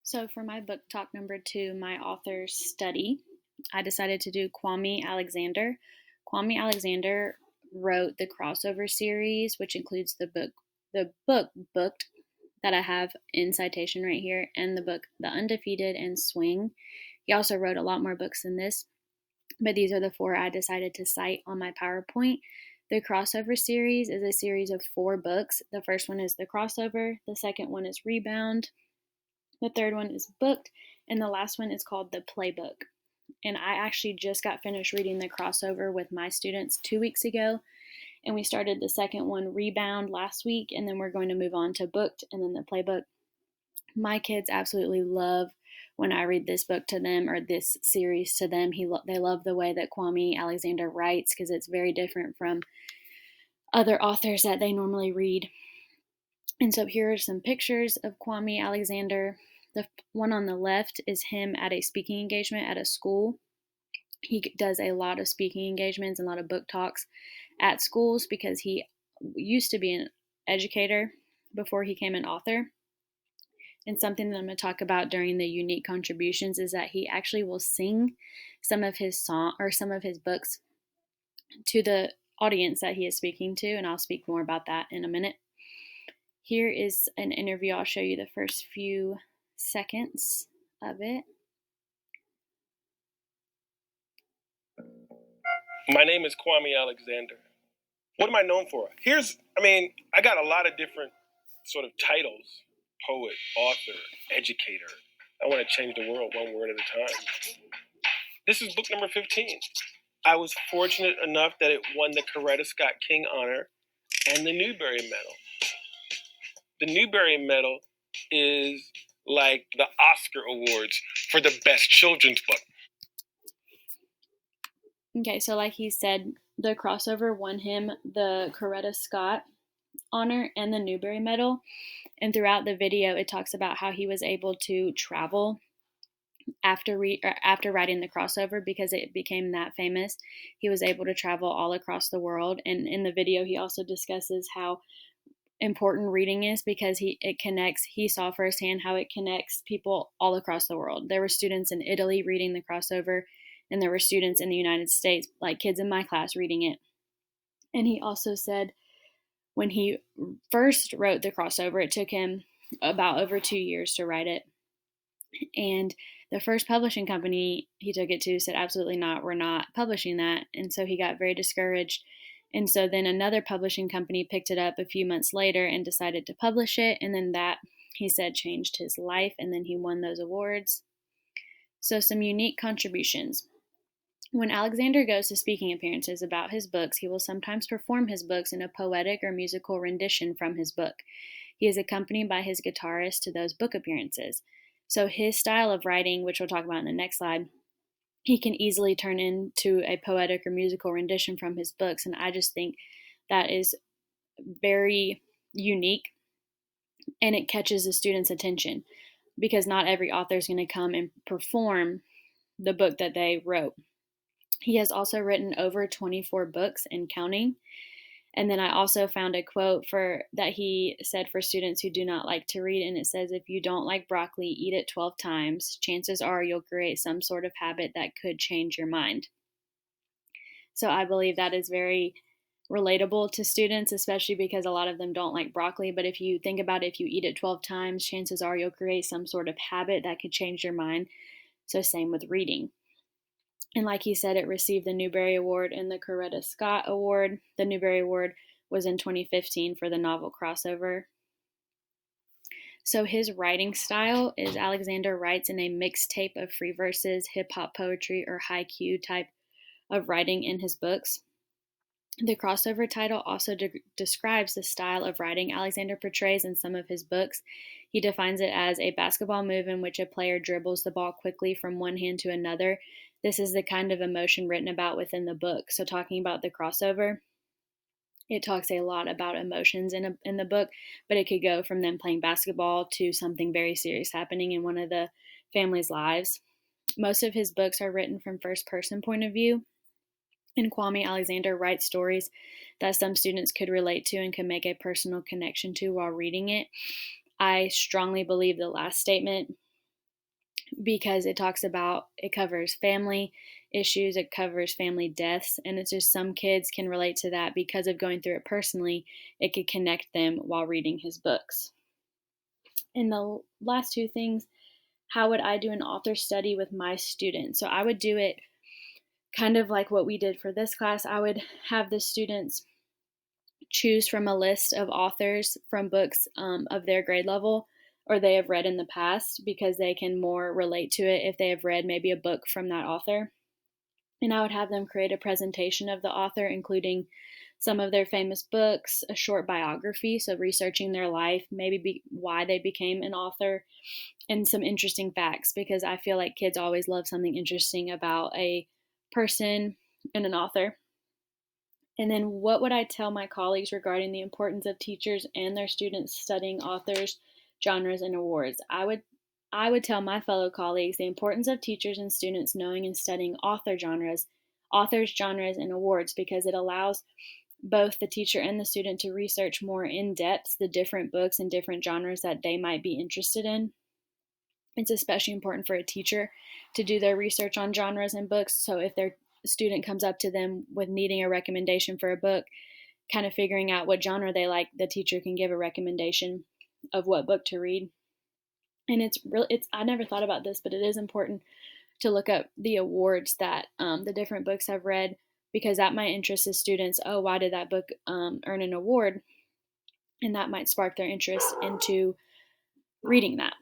So, for my book talk number 2, my author's study, I decided to do Kwame Alexander. Kwame Alexander wrote the crossover series, which includes the book Booked that I have in citation right here, and the book The Undefeated and Swing. He also wrote a lot more books than this, but these are the four I decided to cite on my PowerPoint. The crossover series is a series of 4 books. The first one is The Crossover, the second one is Rebound, the third one is Booked, and the last one is called The Playbook. And I actually just got finished reading The Crossover with my students 2 weeks ago, and we started the second one, Rebound, last week, and then we're going to move on to Booked and then The Playbook. My kids absolutely love when I read this book to them or this series to them. They love the way that Kwame Alexander writes because it's very different from other authors that they normally read. And so here are some pictures of Kwame Alexander. The one on the left is him at a speaking engagement at a school. He does a lot of speaking engagements and a lot of book talks at schools because he used to be an educator before he became an author. And something that I'm going to talk about during the unique contributions is that he actually will sing some of his song or some of his books to the audience that he is speaking to, and I'll speak more about that in a minute. Here is an interview. I'll show you the first few seconds of it. My name is Kwame Alexander. What am I known for? I got a lot of different sort of titles: poet, author, educator. I want to change the world one word at a time. This is book number 15. I was fortunate enough that it won the Coretta Scott King Honor and the Newbery Medal. The Newbery Medal is like the Oscar Awards for the best children's book. Okay, so like he said, The Crossover won him the Coretta Scott Honor and the Newbery Medal. And throughout the video, it talks about how he was able to travel after writing The Crossover because it became that famous. He was able to travel all across the world. And in the video, he also discusses how important reading is because he saw firsthand how it connects people all across the world. There were students in Italy reading The Crossover, and there were students in the United States, like kids in my class, reading it. And he also said when he first wrote The Crossover, it took him about over 2 years to write it. And the first publishing company he took it to said, absolutely not, we're not publishing that. And so he got very discouraged. And so then another publishing company picked it up a few months later and decided to publish it. And then that, he said, changed his life. And then he won those awards. So, some unique contributions. When Alexander goes to speaking appearances about his books, he will sometimes perform his books in a poetic or musical rendition from his book. He is accompanied by his guitarist to those book appearances. So his style of writing, which we'll talk about in the next slide, he can easily turn into a poetic or musical rendition from his books. And I just think that is very unique and it catches the students' attention because not every author is going to come and perform the book that they wrote. He has also written over 24 books and counting. And then I also found a quote that he said for students who do not like to read, and it says, if you don't like broccoli, eat it 12 times. Chances are you'll create some sort of habit that could change your mind. So I believe that is very relatable to students, especially because a lot of them don't like broccoli. But if you think about it, if you eat it 12 times, chances are you'll create some sort of habit that could change your mind. So same with reading. And like he said, it received the Newbery Award and the Coretta Scott Award. The Newbery Award was in 2015 for the novel Crossover. So his writing style is Alexander writes in a mixtape of free verses, hip hop poetry, or haiku type of writing in his books. The Crossover title also describes the style of writing Alexander portrays in some of his books. He defines it as a basketball move in which a player dribbles the ball quickly from one hand to another. This is the kind of emotion written about within the book. So talking about The Crossover, it talks a lot about emotions in the book, but it could go from them playing basketball to something very serious happening in one of the family's lives. Most of his books are written from first person point of view, and Kwame Alexander writes stories that some students could relate to and can make a personal connection to while reading it. I strongly believe the last statement because it covers family issues, it covers family deaths, and it's just some kids can relate to that because of going through it personally. It could connect them while reading his books. And the last two things, how would I do an author study with my students? So I would do it kind of like what we did for this class. I would have the students choose from a list of authors from books of their grade level or they have read in the past, because they can more relate to it if they have read maybe a book from that author. And I would have them create a presentation of the author, including some of their famous books, a short biography, so researching their life, maybe why they became an author, and some interesting facts, because I feel like kids always love something interesting about a person and an author. And then what would I tell my colleagues regarding the importance of teachers and their students studying authors, genres, and awards? I would tell my fellow colleagues the importance of teachers and students knowing and studying authors, genres, and awards, because it allows both the teacher and the student to research more in depth the different books and different genres that they might be interested in. It's especially important for a teacher to do their research on genres and books. So if their student comes up to them with needing a recommendation for a book, kind of figuring out what genre they like, the teacher can give a recommendation of what book to read. And it's I never thought about this, but it is important to look up the awards that the different books have read, because that might interest the students. Oh, why did that book earn an award? And that might spark their interest into reading that.